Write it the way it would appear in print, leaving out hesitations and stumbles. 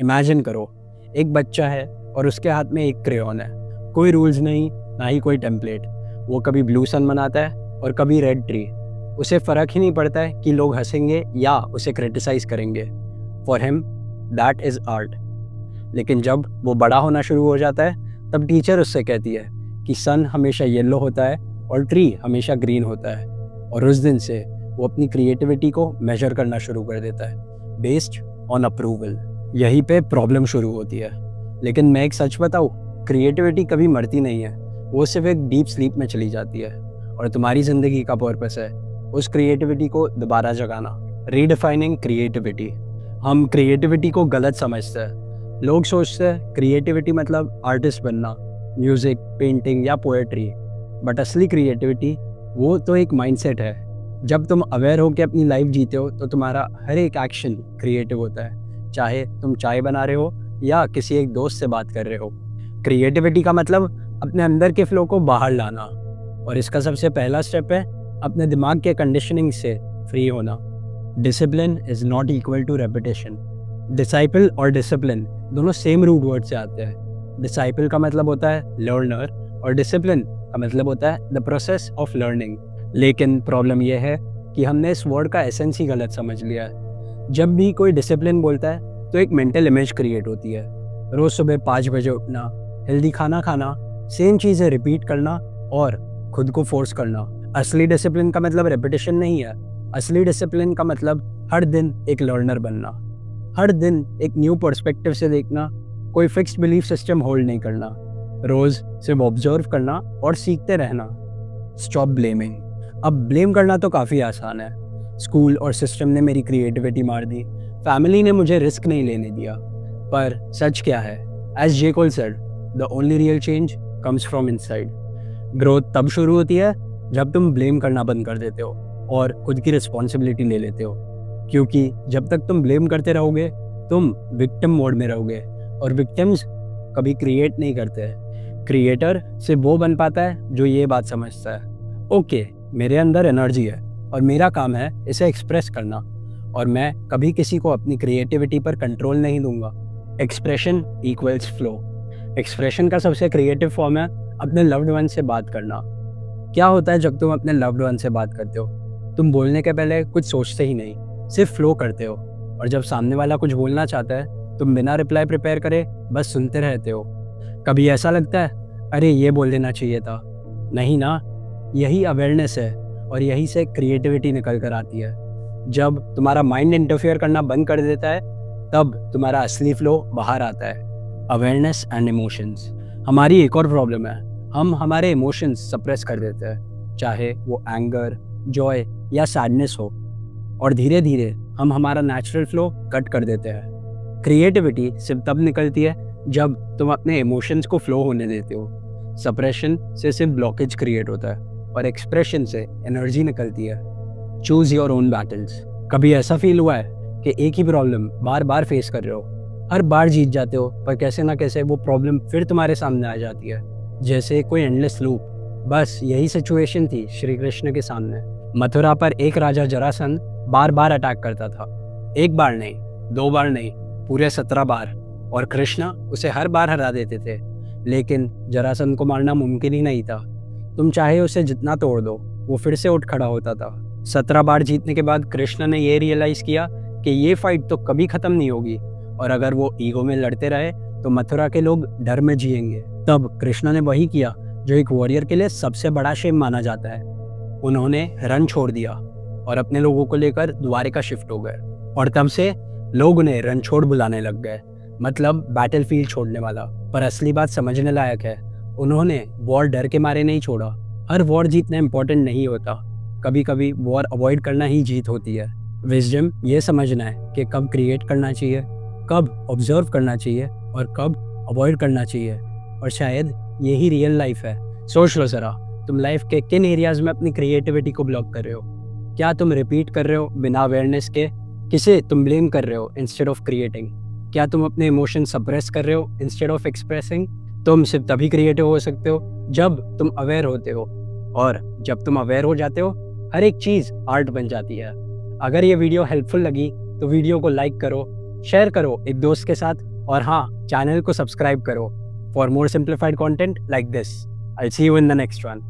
Imagine करो, एक बच्चा है और उसके हाथ में एक क्रेयॉन है। कोई रूल्स नहीं, ना ही कोई टेम्पलेट। वो कभी ब्लू सन बनाता है और कभी रेड ट्री। उसे फ़र्क ही नहीं पड़ता है कि लोग हंसेंगे या उसे क्रिटिसाइज़ करेंगे। For him that is art. लेकिन जब वो बड़ा होना शुरू हो जाता है तब टीचर उससे कहती है कि सन हमेशा येलो होता है और ट्री हमेशा ग्रीन होता है। और उस दिन से वो अपनी क्रिएटिविटी को मेजर करना शुरू कर देता है बेस्ड ऑन अप्रूवल। यहीं पे प्रॉब्लम शुरू होती है। लेकिन मैं एक सच बताऊँ, क्रिएटिविटी कभी मरती नहीं है, वो सिर्फ एक डीप स्लीप में चली जाती है। और तुम्हारी ज़िंदगी का पर्पस है उस क्रिएटिविटी को दोबारा जगाना। Redefining creativity. हम क्रिएटिविटी को गलत समझते हैं। लोग सोचते हैं क्रिएटिविटी मतलब आर्टिस्ट बनना, म्यूज़िक, पेंटिंग या पोएट्री। बट असली क्रिएटिविटी वो तो एक माइंडसेट है। जब तुम अवेयर हो के अपनी लाइफ जीते हो तो तुम्हारा हर एक एक्शन क्रिएटिव होता है, चाहे तुम चाय बना रहे हो या किसी एक दोस्त से बात कर रहे हो। क्रिएटिविटी का मतलब अपने अंदर के फ्लो को बाहर लाना, और इसका सबसे पहला स्टेप है अपने दिमाग के कंडीशनिंग से फ्री होना। Discipline is not equal to repetition. Disciple और डिसिप्लिन दोनों सेम रूट वर्ड से आते हैं। डिसाइपल का मतलब होता है लर्नर और डिसिप्लिन का मतलब होता है द प्रोसेस ऑफ लर्निंग। लेकिन प्रॉब्लम यह है कि हमने इस वर्ड का एसेंस ही गलत समझ लिया है। जब भी कोई डिसिप्लिन बोलता है तो एक मेंटल इमेज क्रिएट होती है। रोज़ सुबह 5 बजे उठना, हेल्दी खाना खाना, सेम चीज़ें रिपीट करना और खुद को फोर्स करना। असली डिसिप्लिन का मतलब रेपिटेशन नहीं है। असली डिसिप्लिन का मतलब हर दिन एक लर्नर बनना, हर दिन एक न्यू पर्सपेक्टिव से देखना, कोई फिक्स्ड बिलीफ सिस्टम होल्ड नहीं करना, रोज़ सिर्फ ऑब्जर्व करना और सीखते रहना। Stop blaming. अब ब्लेम करना तो काफ़ी आसान है। स्कूल और सिस्टम ने मेरी क्रिएटिविटी मार दी, फैमिली ने मुझे रिस्क नहीं लेने दिया। पर सच क्या है? As J Cole said, the only real change comes from inside. Growth तब शुरू होती है जब तुम ब्लेम करना बंद कर देते हो और खुद की रिस्पॉन्सिबिलिटी ले लेते हो। क्योंकि जब तक तुम ब्लेम करते रहोगे तुम विक्टिम मोड में रहोगे, और विक्टिम्स कभी क्रिएट नहीं करते हैं। क्रिएटर सिर्फ वो बन पाता है जो ये बात समझता है, ओके मेरे अंदर एनर्जी है और मेरा काम है इसे एक्सप्रेस करना, और मैं कभी किसी को अपनी क्रिएटिविटी पर कंट्रोल नहीं दूंगा। Expression equals flow. एक्सप्रेशन का सबसे क्रिएटिव फॉर्म है अपने लव्ड वन से बात करना। क्या होता है जब तुम अपने लव्ड वन से बात करते हो? तुम बोलने के पहले कुछ सोचते ही नहीं, सिर्फ फ्लो करते हो। और जब सामने वाला कुछ बोलना चाहता है तुम बिना रिप्लाई प्रिपेयर करे बस सुनते रहते हो। कभी ऐसा लगता है अरे ये बोल देना चाहिए था? नहीं ना, यही अवेयरनेस है और यही से क्रिएटिविटी निकल कर आती है। जब तुम्हारा माइंड इंटरफेयर करना बंद कर देता है तब तुम्हारा असली फ्लो बाहर आता है। Awareness and emotions. हमारी एक और प्रॉब्लम है, हम हमारे इमोशंस सप्रेस कर देते हैं, चाहे वो एंगर, जॉय या सैडनेस हो, और धीरे धीरे हम हमारा नेचुरल फ्लो कट कर देते हैं। क्रिएटिविटी सिर्फ तब निकलती है जब तुम अपने इमोशंस को फ्लो होने देते हो। सप्रेशन से सिर्फ ब्लॉकेज क्रिएट होता है और एक्सप्रेशन से एनर्जी निकलती है। Choose your own battles. कभी ऐसा फील हुआ है कि एक ही प्रॉब्लम बार बार फेस कर रहे हो, हर बार जीत जाते हो पर कैसे ना कैसे वो प्रॉब्लम फिर तुम्हारे सामने आ जाती है, जैसे कोई एंडलेस लूप। बस यही सिचुएशन थी श्री कृष्ण के सामने। मथुरा पर एक राजा जरासंध बार बार अटैक करता था, एक बार नहीं, 2 बार नहीं, पूरे 17 बार, और कृष्ण उसे हर बार हरा देते थे। लेकिन जरासंध को मारना मुमकिन ही नहीं था। तुम चाहे उसे जितना तोड़ दो वो फिर से उठ खड़ा होता था। 17 बार जीतने के बाद कृष्ण ने ये रियलाइज़ किया कि ये फाइट तो कभी ख़त्म नहीं होगी, और अगर वो ईगो में लड़ते रहे तो मथुरा के लोग डर में जिएंगे। तब कृष्ण ने वही किया जो एक वॉरियर के लिए सबसे बड़ा शेम माना जाता है। उन्होंने रन छोड़ दिया और अपने लोगों को लेकर द्वारिका शिफ्ट हो गए, और तब से लोग उन्हें रणछोड़ बुलाने लग गए, मतलब बैटलफील्ड छोड़ने वाला। पर असली बात समझने लायक है, उन्होंने वॉर डर के मारे नहीं छोड़ा। हर वॉर जीतना इंपॉर्टेंट नहीं होता, कभी कभी वॉर अवॉइड करना ही जीत होती है। विजडम ये समझना है कि कब क्रिएट करना चाहिए, कब ऑब्जर्व करना चाहिए और कब अवॉइड करना चाहिए, और शायद यही रियल लाइफ है। सोच लो ज़रा, तुम लाइफ के किन एरियाज़ में अपनी क्रिएटिविटी को ब्लॉक कर रहे हो? क्या तुम रिपीट कर रहे हो बिना अवेयरनेस के? किसे तुम ब्लेम कर रहे हो इंस्टेड ऑफ क्रिएटिंग? क्या तुम अपने इमोशन सप्रेस कर रहे हो इंस्टेड ऑफ एक्सप्रेसिंग? तुम सिर्फ तभी क्रिएटिव हो सकते हो जब तुम अवेयर होते हो, और जब तुम अवेयर हो जाते हो हर एक चीज़ आर्ट बन जाती है। अगर ये वीडियो हेल्पफुल लगी तो वीडियो को लाइक करो, शेयर करो एक दोस्त के साथ, और हाँ, चैनल को सब्सक्राइब करो for more simplified content like this. I see you in the next one.